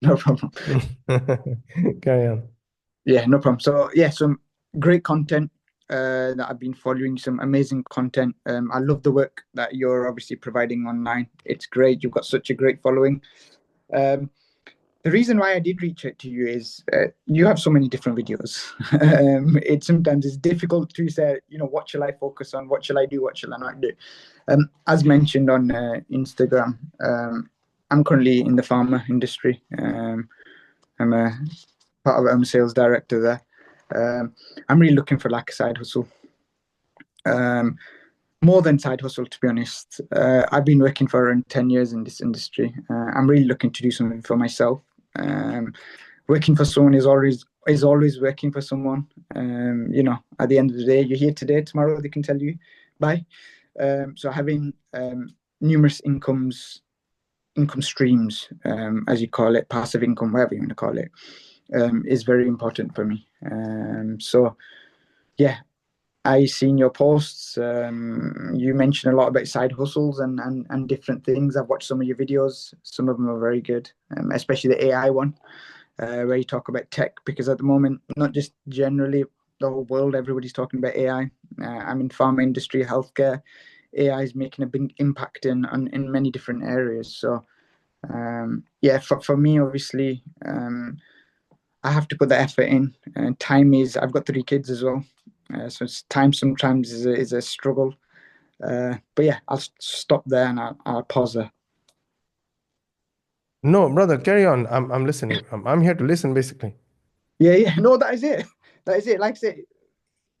No problem. Carry on. Yeah, no problem. So yeah, some great content that I've been following, some amazing content. I love the work that you're obviously providing online. It's great. You've got such a great following. Um, the reason why I did reach out to you is you have so many different videos. It sometimes is difficult to say, what shall I focus on? What shall I do? What shall I not do? As mentioned on Instagram, I'm currently in the pharma industry. I'm a part of I'm a sales director there. I'm really looking for like a side hustle. Um, More than side hustle, to be honest. I've been working for around 10 years in this industry. I'm really looking to do something for myself. Um, Working for someone is always working for someone. At the end of the day, you're here today, tomorrow they can tell you bye. So having numerous income streams, as you call it, passive income, whatever you want to call it, is very important for me. So yeah, I seen your posts. You mentioned a lot about side hustles and different things. I've watched some of your videos. Some of them are very good, especially the AI one, where you talk about tech. Because at the moment, not just generally the whole world, everybody's talking about AI. I'm in pharma industry, healthcare. AI is making a big impact in many different areas. So yeah, for me, obviously, I have to put the effort in. And time is, I've got 3 kids as well. So time sometimes is a struggle. But yeah, I'll stop there and I'll pause there. No, brother, carry on. I'm listening. I'm here to listen, basically. Yeah, yeah. No, that is it. That is it. Like I said,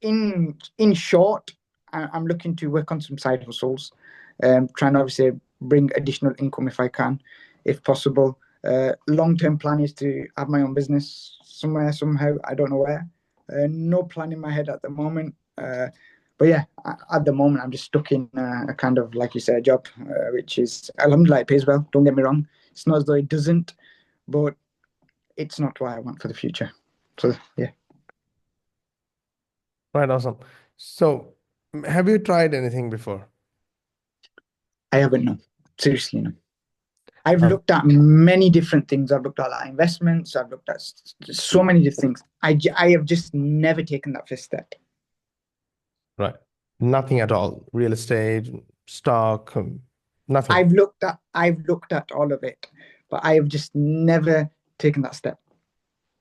in short, I'm looking to work on some side hustles, trying to obviously bring additional income if I can, if possible. Long-term plan is to have my own business somewhere, somehow. I don't know where. No plan in my head at the moment. But yeah, at the moment, I'm just stuck in a kind of, like you said, a job, which is, alhamdulillah, it pays well. Don't get me wrong. It's not as though it doesn't, but it's not what I want for the future. So yeah, Right, awesome. So, have you tried anything before? I haven't, no. Seriously, no. I've Um, looked at many different things. I've looked at like investments. I've looked at so many different things. I have just never taken that first step. right. Nothing at all. Real estate, stock, nothing. I've looked at all of it, but I have just never taken that step.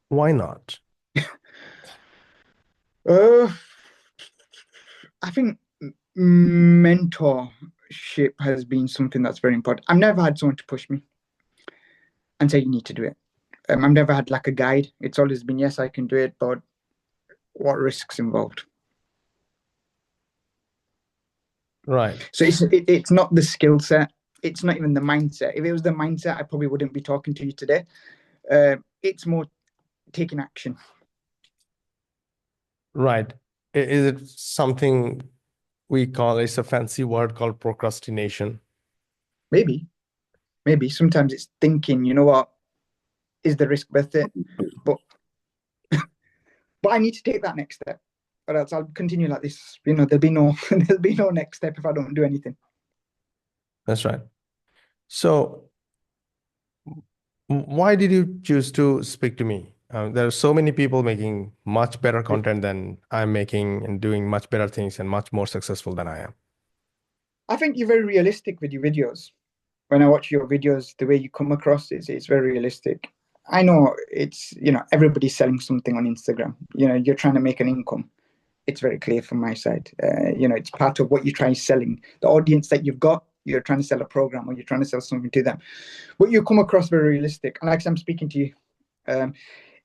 Why not? Uh, I think mentorship has been something that's very important. I've never had someone to push me and say you need to do it. I've never had like a guide. It's always been yes, I can do it, but what risks involved? Right. So it's not the skill set. It's not even the mindset. If it was the mindset, I probably wouldn't be talking to you today. It's more taking action. Right. Is it something we call, it's a fancy word called procrastination? Maybe, maybe sometimes it's thinking. You know what? Is the risk worth it? But but I need to take that next step, or else I'll continue like this. There'll be no there'll be no next step if I don't do anything. That's right. So, why did you choose to speak to me? There are so many people making much better content than I'm making and doing much better things and much more successful than I am. I think you're very realistic with your videos. When I watch your videos, the way you come across is very realistic. I know it's everybody's selling something on Instagram. You're trying to make an income. It's very clear from my side. It's part of what you're trying selling. The audience that you've got, you're trying to sell a program or you're trying to sell something to them. But you come across very realistic. And like I'm speaking to you, um,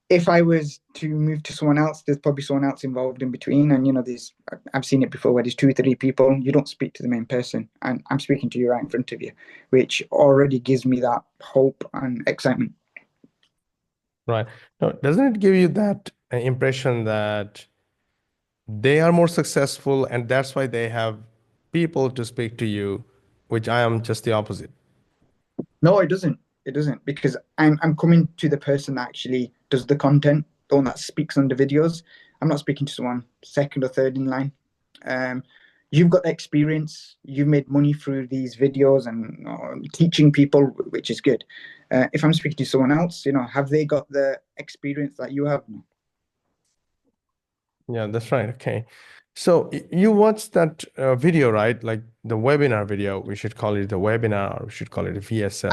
if I was to move to someone else, there's probably someone else involved in between. And there's I've seen it before where there's 2 or 3 people. You don't speak to the main person, and I'm speaking to you right in front of you, which already gives me that hope and excitement. Right. Now, doesn't it give you that impression that they are more successful and that's why they have people to speak to you, which I am just the opposite? No, it doesn't. It doesn't because I'm coming to the person that actually does the content, the one that speaks on the videos. I'm not speaking to someone second or third in line. Um, you've got the experience, you've made money through these videos and teaching people, which is good. If I'm speaking to someone else, have they got the experience that you have? Yeah, that's right. Okay. So you watched that video, right? Like the webinar video. We should call it the webinar, or we should call it a VSL.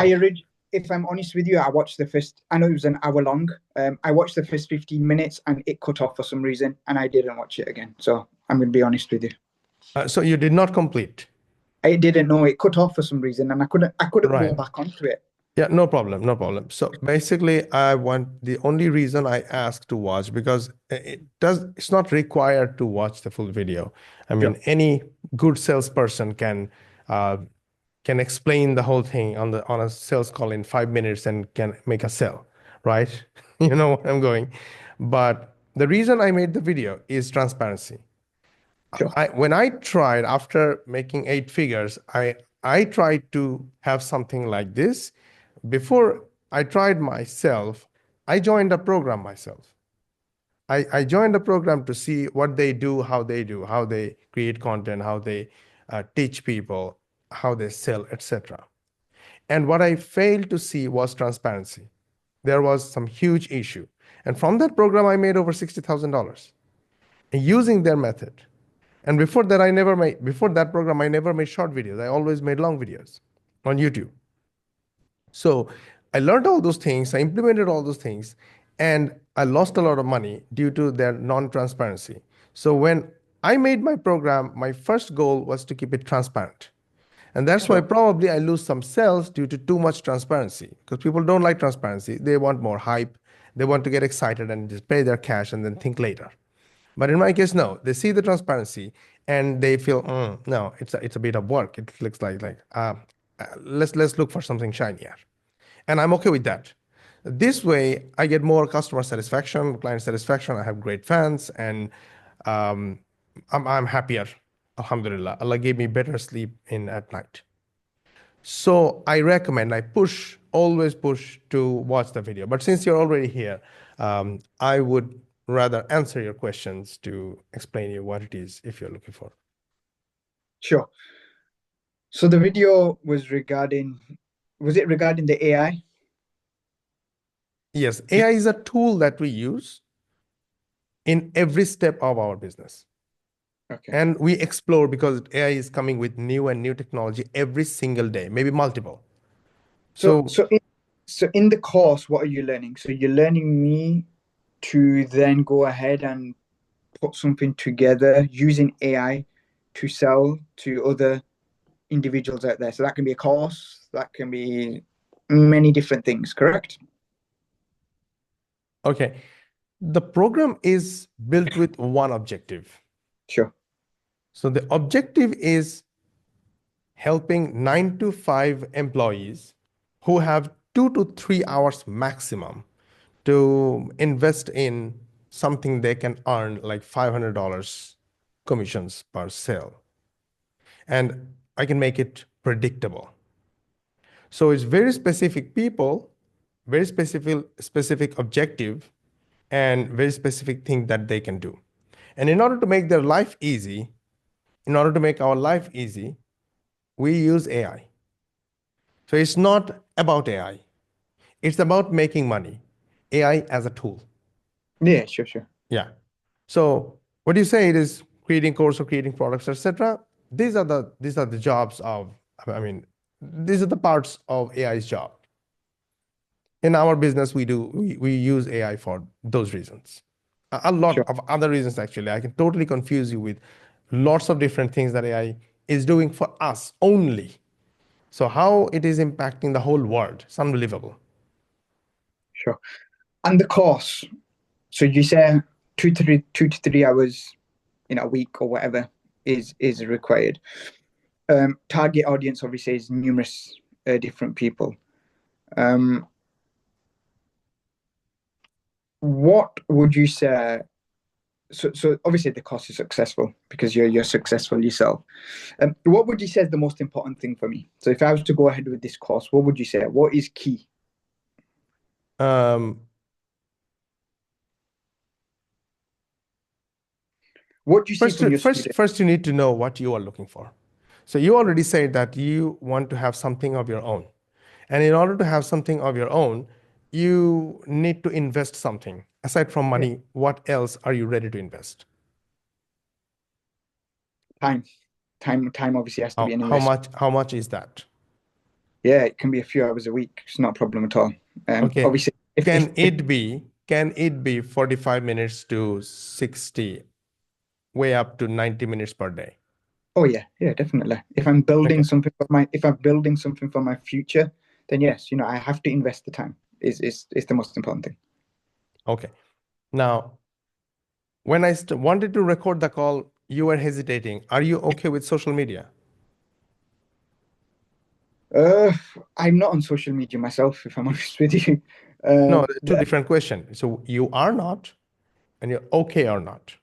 If I'm honest with you, I watched the first, I know it was an hour long. I watched the first 15 minutes and it cut off for some reason and I didn't watch it again. So I'm going to be honest with you. So you did not complete. I didn't know it cut off for some reason and I couldn't go Right. back onto it. Yeah, no problem, no problem. So basically, the only reason I ask to watch, because it's not required to watch the full video. I mean, Sure. any good salesperson uh, can explain the whole thing on a sales call in 5 minutes and can make a sale, right? You know where I'm going. But the reason I made the video is transparency. Sure. When I tried after making 8 figures, I tried to have something like this. Before I tried myself, I joined a program myself. I joined a program to see what they do, how they create content, how they teach people, how they sell, etc. And what I failed to see was transparency. There was some huge issue. And from that program, I made over $60,000 using their method. And before that program, I never made short videos. I always made long videos on YouTube. So I learned all those things, I implemented all those things, and I lost a lot of money due to their non-transparency. So when I made my program, my first goal was to keep it transparent. And that's why Sure. probably I lose some sales due to too much transparency, because people don't like transparency. They want more hype. They want to get excited and just pay their cash and then think later. But in my case, no. They see the transparency and they feel, no, it's a bit of work. It looks let's look for something shinier, and I'm okay with that. This way, I get more customer satisfaction, client satisfaction. I have great fans, and um, I'm happier. Alhamdulillah, Allah gave me better sleep in at night. So always push to watch the video. But since you're already here, I would rather answer your questions to explain you what it is if you're looking for. Sure. So the video was it regarding the AI? Yes, AI is a tool that we use in every step of our business. Okay. And we explore because AI is coming with new and new technology every single day, maybe multiple. So So so in, so in the course, what are you learning? So you're learning me to then go ahead and put something together using AI to sell to other individuals out there. So that can be a course, that can be many different things, correct? okay, the program is built with one objective. Sure. So the objective is helping 9 to 5 employees who have 2 to 3 hours maximum to invest in something they can earn like $500 commissions per sale. And I can make it predictable. So it's very specific people, very specific objective, and very specific thing that they can do. And in order to make their life easy, in order to make our life easy, we use AI. So it's not about AI. It's about making money. AI as a tool. Yeah, sure. Yeah. So what you say it is creating course or creating products, etc. These are the jobs of, I mean, these are the parts of AI's job. In our business, we use AI for those reasons. A lot Sure. of other reasons actually. I can totally confuse you with lots of different things that AI is doing for us only. So how it is impacting the whole world, it's unbelievable. Sure. And the course. So you say 2 to 3 hours in a week or whatever is required. Target audience obviously is numerous different people. What would you say? So obviously the course is successful because you're successful yourself. What would you say is the most important thing for me? So if I was to go ahead with this course, what would you say? What is key? Um, What do you see First, from your first, students? first, you need to know what you are looking for. So you already said that you want to have something of your own. And in order to have something of your own, you need to invest something. Aside from Yeah, money, what else are you ready to invest? time, time obviously has to be How, an how investment. much, how much is that? Yeah, it can be a few hours a week. It's not a problem at all. Okay. Obviously, if Can it be 45 minutes to 60, way up to 90 minutes per day? oh yeah, yeah, definitely. Okay. If I'm building something for my future, then yes, I have to invest the time. Is the most important thing. Okay. Now, when I wanted to record the call, you were hesitating. Are you okay with social media? Uh, I'm not on social media myself, if I'm honest with you. No, they're two Yeah, different questions. So you are not, and you're okay or not.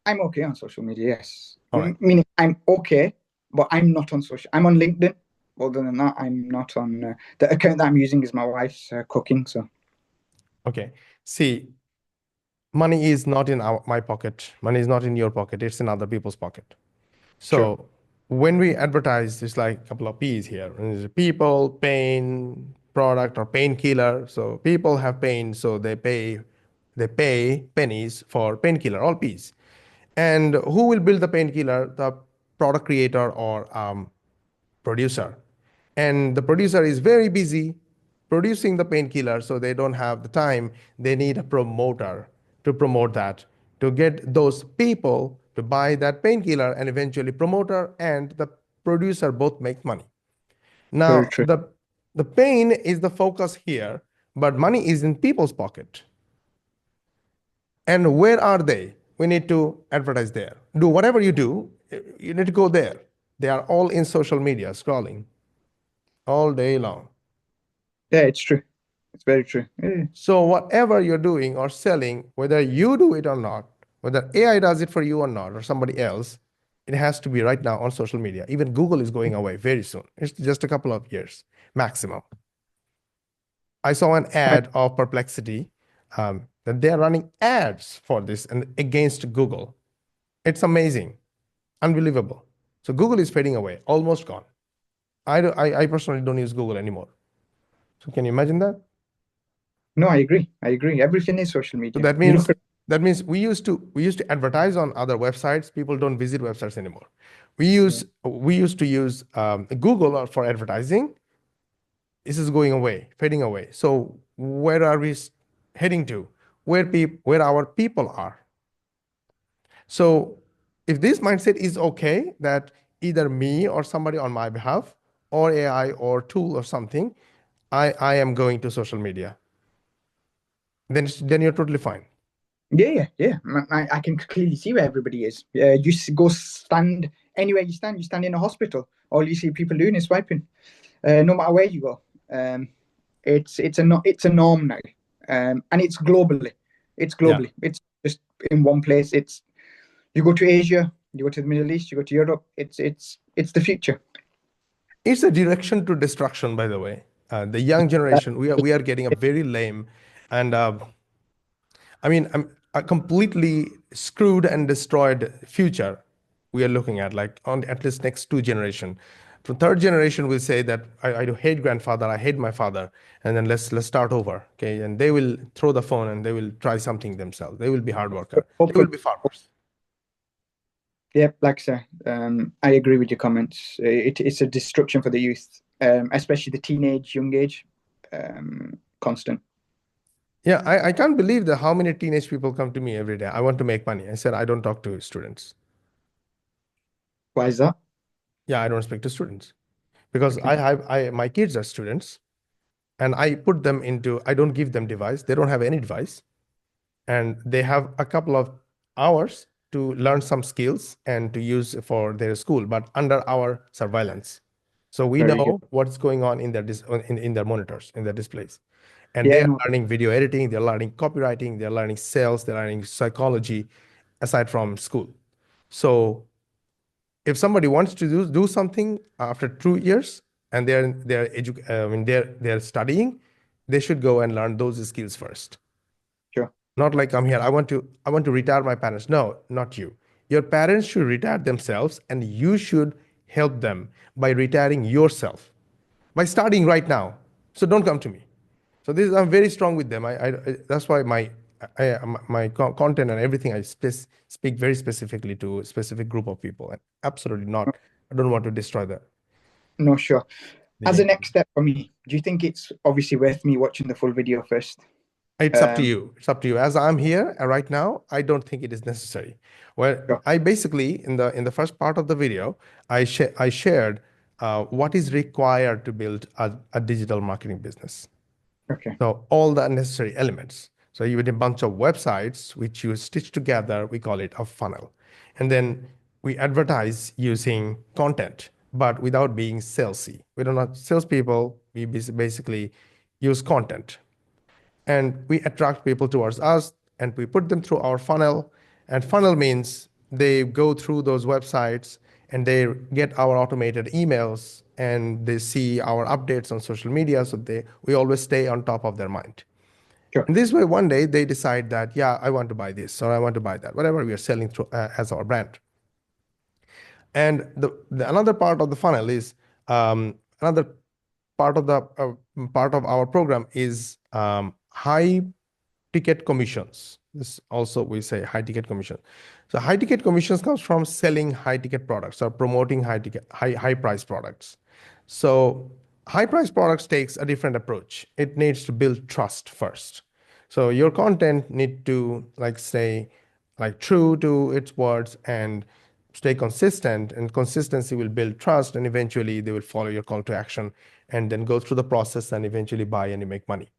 I'm okay on social media. Yes, All right. meaning I'm okay, but I'm not on social. I'm on LinkedIn. Other than that, I'm not on the account that I'm using is my wife's cooking. So Okay. See, money is not in my pocket. Money is not in your pocket. It's in other people's pocket. true, So when we advertise, it's like a couple of P's here. There's people, pain, product, or painkiller. So people have pain, so they pay pennies for painkiller, all P's. And who will build the painkiller? The product creator or producer. And the producer is very busy producing the painkiller, so they don't have the time. They need a promoter to promote that, to get those people to buy that painkiller, and eventually promoter and the producer both make money. very Now, true. the pain is the focus here, but money is in people's pocket. And where are they? We need to advertise there. Do whatever you do, you need to go there. They are all in social media scrolling all day long. Yeah, it's true. It's very true. Yeah. So whatever you're doing or selling, whether you do it or not, whether AI does it for you or not, or somebody else, it has to be right now on social media. Even Google is going away very soon. It's just a couple of years maximum. I saw an ad of Perplexity that they are running ads for this and against Google. It's amazing, unbelievable. So Google is fading away, almost gone. I personally don't use Google anymore. So can you imagine that? No, I agree. I agree. Everything is social So media. that You means look at that means we used to advertise on other websites. People don't visit websites anymore. yeah, We used to use Google for advertising. This is going away, fading away. So where are we heading to? Where our people are. So if this mindset is okay, that either me or somebody on my behalf, or AI or tool or something, I am going to social media, then you're totally fine. yeah. I can clearly see where everybody is. Go stand anywhere you stand. You stand in a hospital. All you see people doing is swiping. No matter where you go. It's a norm now, and it's globally. It's Yeah. globally. It's just in one place. It's you go to Asia, you go to the Middle East, you go to Europe. It's the future. It's a direction to destruction, by the way. The young Uh, generation, we are getting a very lame, and I mean, a completely screwed and destroyed future we are looking at, like on at least next two generation. For third generation, will say that I do hate grandfather, I hate my father, and then let's start over, okay? And they will throw the phone and they will try something themselves. They will be hard worker. They will hopefully, be farmers. yeah, like I say, I agree with your comments. It's a destruction for the youth, especially the teenage, young age, constant. Yeah, I can't believe that how many teenage people come to me every day. I want to make money. I said I don't talk to students. Why is that? Yeah, I don't speak to students because Okay, my kids are students, and I don't give them device. They don't have any device, and they have a couple of hours to learn some skills and to use for their school, but under our surveillance. So we very good. know what's going on in in their monitors, in their displays. And they Yeah, are no, learning video editing, they're learning copywriting, they're learning sales, they're learning psychology aside from school. So if somebody wants to do something after 2 years and they're studying, they should go and learn those skills first. sure. Not like I'm here. I want to retire my parents. No, not you. Your parents should retire themselves, and you should help them by retiring yourself by starting right now. So don't come to me. So this I'm very strong with them. That's why my content and everything I speak very specifically to a specific group of people, and absolutely not. I don't want to destroy No, sure. the As a engagement. next step for me, do you think it's obviously worth me watching the full video first? It's up to Um, you. It's up to you. As I'm here right now, I don't think it is necessary. Well, sure. I basically in the first part of the video, I shared what is required to build a digital marketing business. Okay. So all the necessary elements. So you need a bunch of websites which you stitch together. We call it a funnel, and then we advertise using content, but without being salesy. We don't have salespeople. We basically use content, and we attract people towards us, and we put them through our funnel. And funnel means they go through those websites and they get our automated emails and they see our updates on social media, so we always stay on top of their mind. Sure. And this way, one day they decide that, yeah, I want to buy this or I want to buy that, whatever we are selling through as our brand. And another part of the funnel is another part of our program is high ticket commissions. This also we say high ticket commission. So high ticket commissions comes from selling high ticket products or promoting high price products. So high price products takes a different approach. It needs to build trust first. So your content need to stay true to its words and stay consistent, and consistency will build trust, and eventually they will follow your call to action and then go through the process and eventually buy and you make money.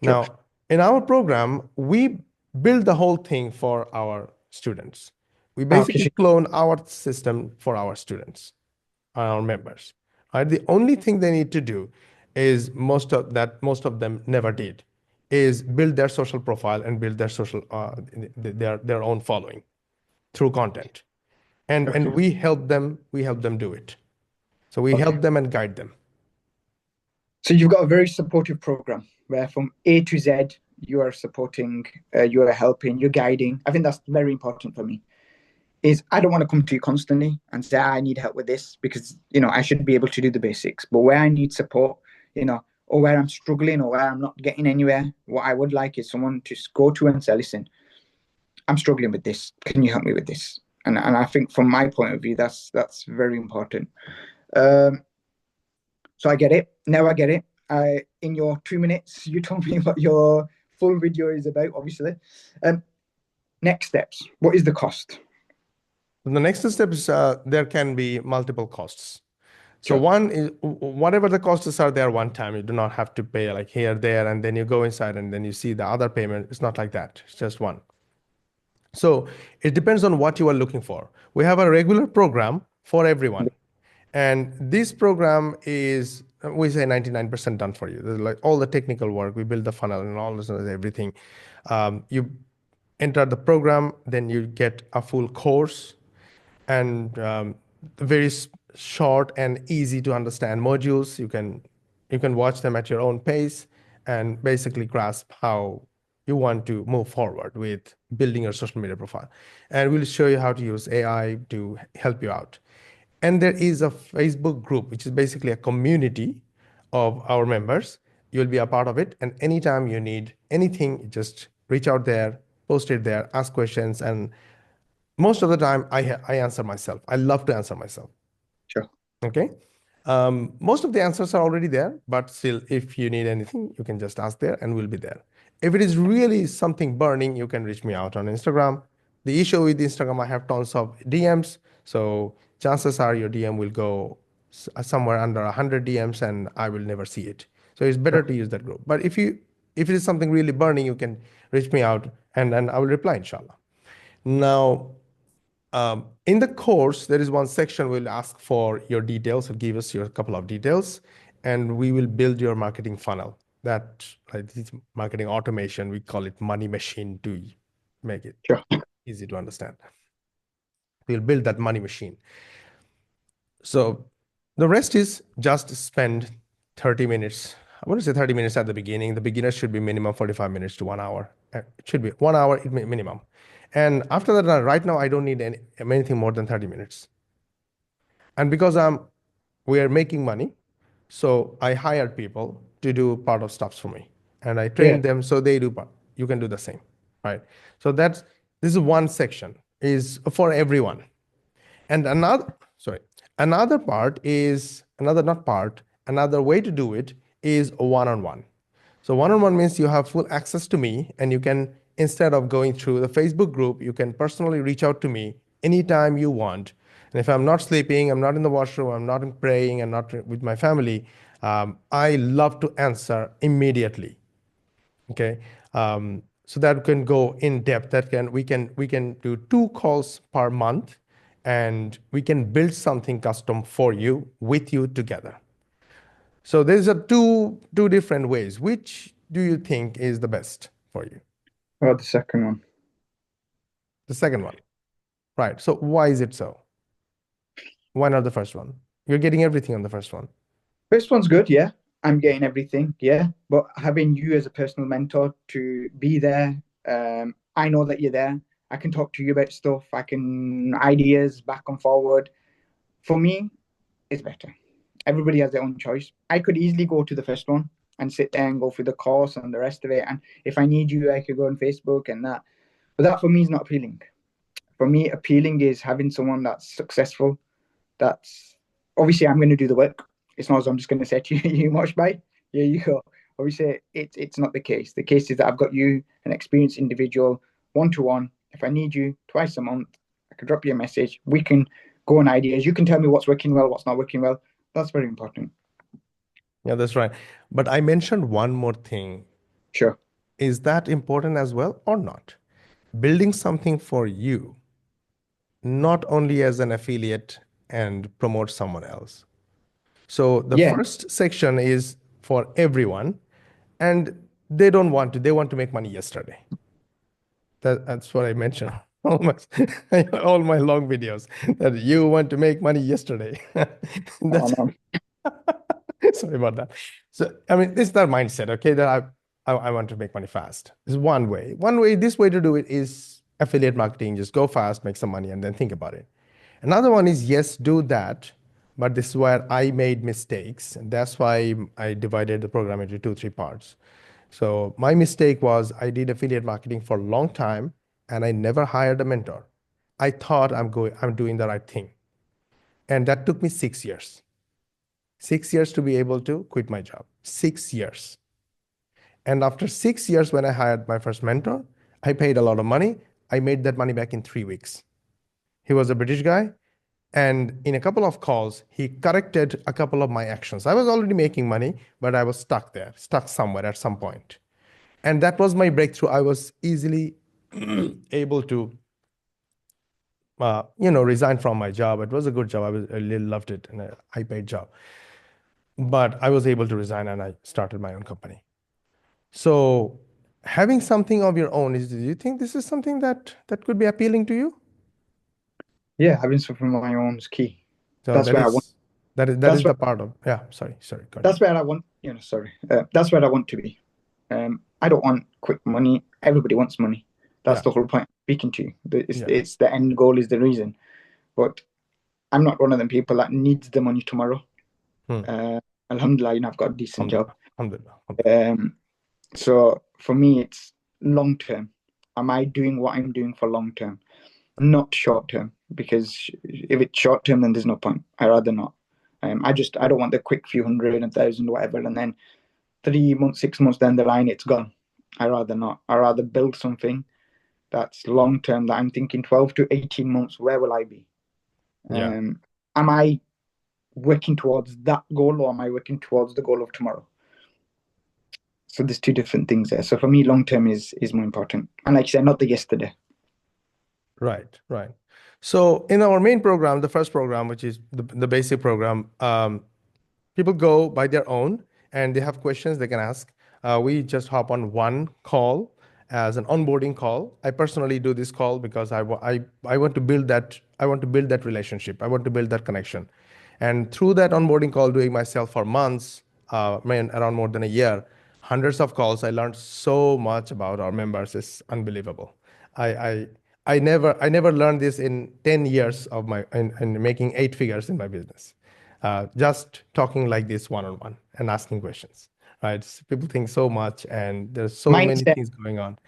Sure. Now, in our program, we build the whole thing for our students. We Okay. basically clone our system for our students, our members. Right? The only thing they need to do is most of them never did, is build their social profile and build their own following through content. And Okay. we help them do it. So we Okay. help them and guide them. So you've got a very supportive program where from A to Z, you are supporting, you are helping, you're guiding. I think that's very important for me. Is I don't want to come to you constantly and say I need help with this because I should be able to do the basics. But where I need support, or where I'm struggling or where I'm not getting anywhere, what I would like is someone to go to and say, listen, I'm struggling with this. Can you help me with this? And I think from my point of view, that's very important. Um, so I get it. Now I get it. In your 2 minutes, you told me what your full video is about, obviously. Next steps. What is the cost? The next step is there can be multiple costs. So Sure. one is whatever the costs are there one time. You do not have to pay like here, there, and then you go inside and then you see the other payment. It's not like that. It's just one. So it depends on what you are looking for. We have a regular program for everyone. And this program is, we say 99% done for you. There's like all the technical work, we build the funnel and all this and everything. You enter the program, then you get a full course and very short and easy to understand modules. You can watch them at your own pace and basically grasp how you want to move forward with building your social media profile. And we'll show you how to use AI to help you out. And there is a Facebook group, which is basically a community of our members. You'll be a part of it. And anytime you need anything, you just reach out there, post it there, ask questions. And most of the time, I answer myself. I love to answer myself. Sure. Okay. Most of the answers are already there, but still, if you need anything, you can just ask there and we'll be there. If it is really something burning, you can reach me out on Instagram. The issue with Instagram, I have tons of DMs. So chances are your DM will go somewhere under 100 DMs and I will never see it. So it's better Sure. to use that group. But if it is something really burning, you can reach me out and I will reply, inshallah. Now, in the course, there is one section we'll ask for your details. So give us your couple of details, and we will build your marketing funnel. That this marketing automation, we call it money machine to make it Sure. easy to understand. We'll build that money machine. So the rest is just spend 30 minutes I want to say 30 minutes at the beginning. The beginner should be minimum 45 minutes to 1 hour. It should be 1 hour minimum. And after that, right now, I don't need anything more than 30 minutes. And because we are making money, so I hired people to do part of stuffs for me, and I Yeah. trained them so they do part. You can do the same, right? So this is one section is for everyone. And another part is another not part, another way to do it is one-on-one. So one-on-one means you have full access to me, and you can, instead of going through the Facebook group, you can personally reach out to me anytime you want. And if I'm not sleeping, I'm not in the washroom, I'm not praying, I'm not with my family, I love to answer immediately. Okay, so that can go in depth. We can do 2 calls per month, and we can build something custom for you with you together. So there's a two different ways. Which do you think is the best for you? Or the second one. The second one, right? So why is it so? Why not the first one? You're getting everything on the first one. First one's good, yeah. I'm getting everything, yeah. But having you as a personal mentor to be there, I know that you're there. I can talk to you about stuff. I can ideas back and forward. For me, it's better. Everybody has their own choice. I could easily go to the first one and sit there and go through the course and the rest of it. And if I need you, I could go on Facebook and that. But that for me is not appealing. For me, appealing is having someone that's successful. That's obviously I'm going to do the work. It's not as I'm just going to say to you, you Mosh, bye. Here you go. Obviously, it's not the case. The case is that I've got you, an experienced individual, one to one. If I need you twice a month, I can drop you a message. We can go on ideas. You can tell me what's working well, what's not working well. That's very important. Yeah, that's right. But I mentioned one more thing. Sure. Is that important as well or not? Building something for you, not only as an affiliate and promote someone else. So the Yeah. first section is for everyone, and they want to make money yesterday. That's what I mentioned. All my, all my long videos that you want to make money yesterday. Oh, That's no. sorry about that. So I mean, this is their mindset, okay? That I want to make money fast. This is one way. One way, this way to do it is affiliate marketing. Just go fast, make some money, and then think about it. Another one is yes, do that, but this is where I made mistakes, and that's why I divided the program into 2, 3 parts. So my mistake was I did affiliate marketing for a long time, and I never hired a mentor. I thought I'm doing the right thing, and that took me 6 years. 6 years to be able to quit my job. 6 years. And after 6 years, when I hired my first mentor, I paid a lot of money. I made that money back in 3 weeks. He was a British guy. And in a couple of calls, he corrected a couple of my actions. I was already making money, but I was stuck there, stuck somewhere at some point. And that was my breakthrough. I was easily able to, resign from my job. It was a good job. I really loved it, and a high-paid job. But I was able to resign, and I started my own company. So having something of your own, do you think this is something that could be appealing to you? Yeah, having something of my own is key. So That's that where I want. is that That's is where. the part of, yeah, sorry, That's continue. where I want. Sorry. That's where I want to be. I don't want quick money. Everybody wants money. That's Yeah, the whole point of speaking to you. It's, yeah. it's the end goal is the reason. But I'm not one of them people that needs the money tomorrow. Hmm. Uh, Alhamdulillah, I've got a decent job. Alhamdulillah, alhamdulillah, alhamdulillah. So for me, it's long term. Am I doing what I'm doing for long term, not short term? Because if it's short term, then there's no point. I rather not. I don't want the quick few hundred and thousand whatever, and then 3 months, 6 months down the line, it's gone. I rather not. I rather build something that's long term. That I'm thinking 12 to 18 months. Where will I be? Yeah, Am I working towards that goal, or am I working towards the goal of tomorrow? So there's two different things there. So for me, long term is more important. And like I said, not the yesterday. right. So in our main program, the first program, which is the basic program, people go by their own and they have questions they can ask. We just hop on one call as an onboarding call. I personally do this call because I want to build that. I want to build that relationship. I want to build that connection. And through that onboarding call, doing myself for months, man, around more than a year, hundreds of calls. I learned so much about our members. It's unbelievable. I I I never learned this in 10 years of my in making 8 figures in my business. Just talking like this one on one and asking questions. Right? People think so much, and there's so many Mindset. things going on.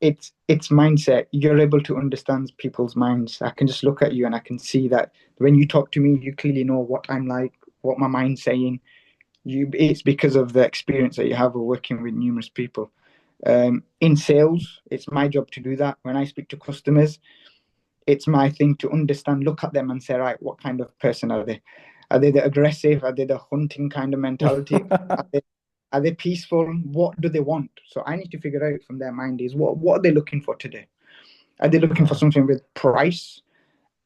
It's mindset. You're able to understand people's minds. I can just look at you and I can see that when you talk to me, you clearly know what I'm like, what my mind's saying. It's because of the experience that you have of working with numerous people. In sales, it's my job to do that. When I speak to customers, it's my thing to understand, look at them and say, right, what kind of person are they? Are they the aggressive? Are they the hunting kind of mentality? Are they peaceful? What do they want? So I need to figure out from their mind is what are they looking for today? Are they looking for Right. something with price?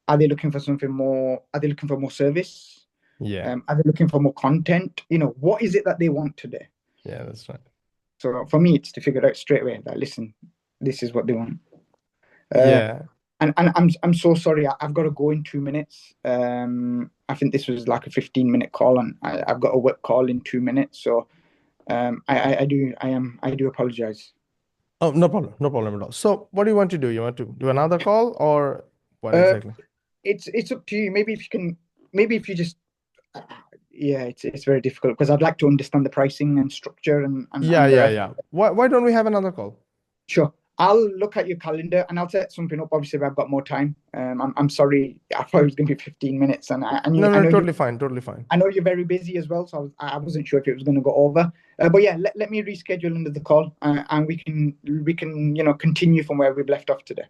Are they looking for something more? Are they looking for more service? Yeah. Are they looking for more content? What is it that they want today? Yeah, that's right. So for me, it's to figure out straight away that listen, this is what they want. Uh, Yeah. and I'm so sorry. I've got to go in 2 minutes. I think this was like a 15-minute call, and I've got a work call in 2 minutes. So I do apologize. Oh, no problem. No problem at all. So what do you want to do? You want to do another call or what Uh, exactly? it's up to you. Maybe if you can, maybe if you just, yeah, it's very difficult because I'd like to understand the pricing and structure Yeah, and the yeah, rest. yeah. Why don't we have another call? Sure. I'll look at your calendar and I'll set something up. Obviously, if I've got more time. I'm sorry. I thought it was going to be 15 minutes, and No, I no, know you. totally fine, totally fine. I know you're very busy as well, so I wasn't sure if it was going to go over. But yeah, let me reschedule into the call, and we can continue from where we've left off today.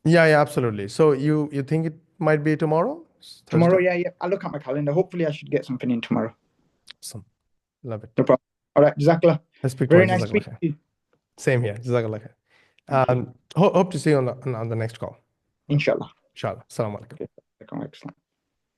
Yeah, yeah, absolutely. So you think it might be tomorrow? Tomorrow, Thursday? yeah, yeah. I'll look at my calendar. Hopefully, I should get something in tomorrow. Awesome. Love it. No problem. All right, Jazakallah. Let's speak Very tomorrow. nice Jazakallah speaking khair. to you. Same here. Jazakallah khair. Thank you. Hope to see you on the next call. Inshallah. Inshallah. Assalamu alaikum. Okay.